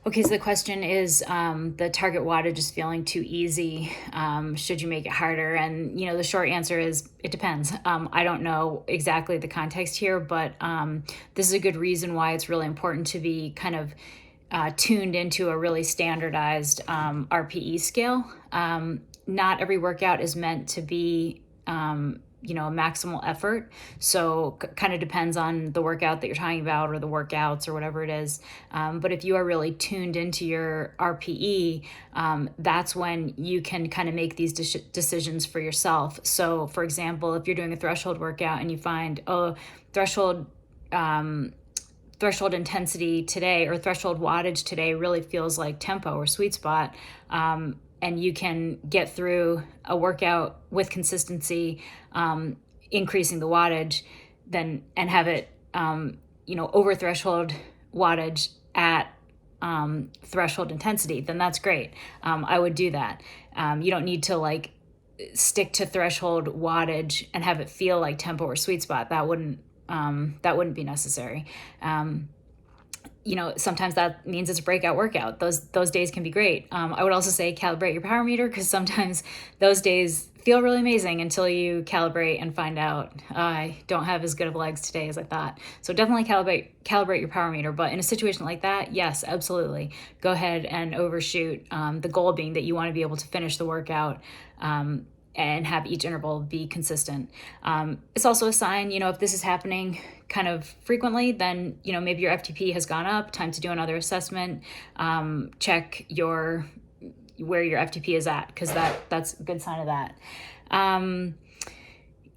Okay, so the question is, the target wattage is feeling too easy. Should you make it harder? And the short answer is it depends. I don't know exactly the context here, but this is a good reason why it's really important to be kind of tuned into a really standardized RPE scale. Not every workout is meant to be a maximal effort. So kind of depends on the workout that you're talking about or the workouts or whatever it is. But if you are really tuned into your RPE, that's when you can kind of make these decisions for yourself. So for example, if you're doing a threshold workout and you find, threshold threshold intensity today or threshold wattage today really feels like tempo or sweet spot, and you can get through a workout with consistency, increasing the wattage, then and have it, over threshold wattage at threshold intensity, then that's great. I would do that. You don't need to stick to threshold wattage and have it feel like tempo or sweet spot. That wouldn't be necessary. Sometimes that means it's a breakout workout. Those days can be great. I would also say calibrate your power meter, because sometimes those days feel really amazing until you calibrate and find out, I don't have as good of legs today as I thought. So definitely calibrate your power meter. But in a situation like that, yes, absolutely, go ahead and overshoot. The goal being that you want to be able to finish the workout, and have each interval be consistent. It's also a sign, if this is happening kind of frequently, then, maybe your FTP has gone up, time to do another assessment. Check where your FTP is at, because that's a good sign of that.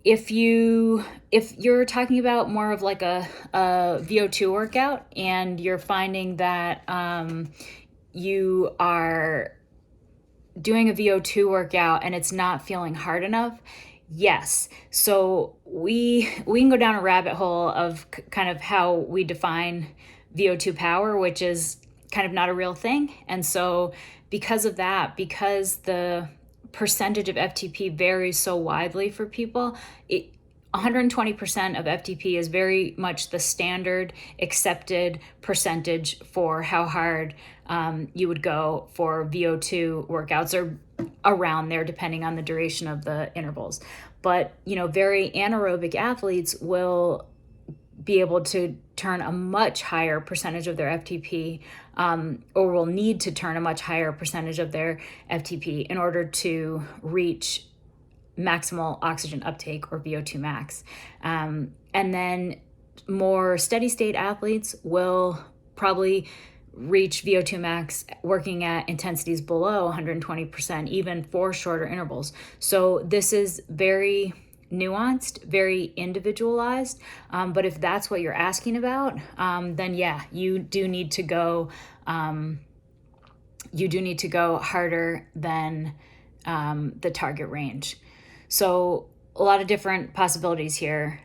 If you're talking about more of like a VO2 workout and you're finding that you are doing a VO2 workout and it's not feeling hard enough, yes. So we can go down a rabbit hole of kind of how we define VO2 power, which is kind of not a real thing. And so because of that, because the percentage of FTP varies so widely for people, 120% of FTP is very much the standard accepted percentage for how hard you would go for VO2 workouts, or around there, depending on the duration of the intervals. But, very anaerobic athletes will be able to turn a much higher percentage of their FTP, or will need to turn a much higher percentage of their FTP in order to reach maximal oxygen uptake, or VO2 max. And then more steady state athletes will probably reach VO2 max working at intensities below 120%, even for shorter intervals. So this is very nuanced, very individualized. But if that's what you're asking about, then yeah, you do need to go harder than the target range. So a lot of different possibilities here.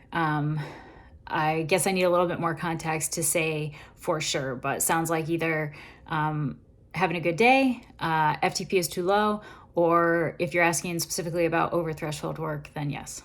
I guess I need a little bit more context to say for sure, but sounds like either having a good day, FTP is too low, or if you're asking specifically about over threshold work, then yes.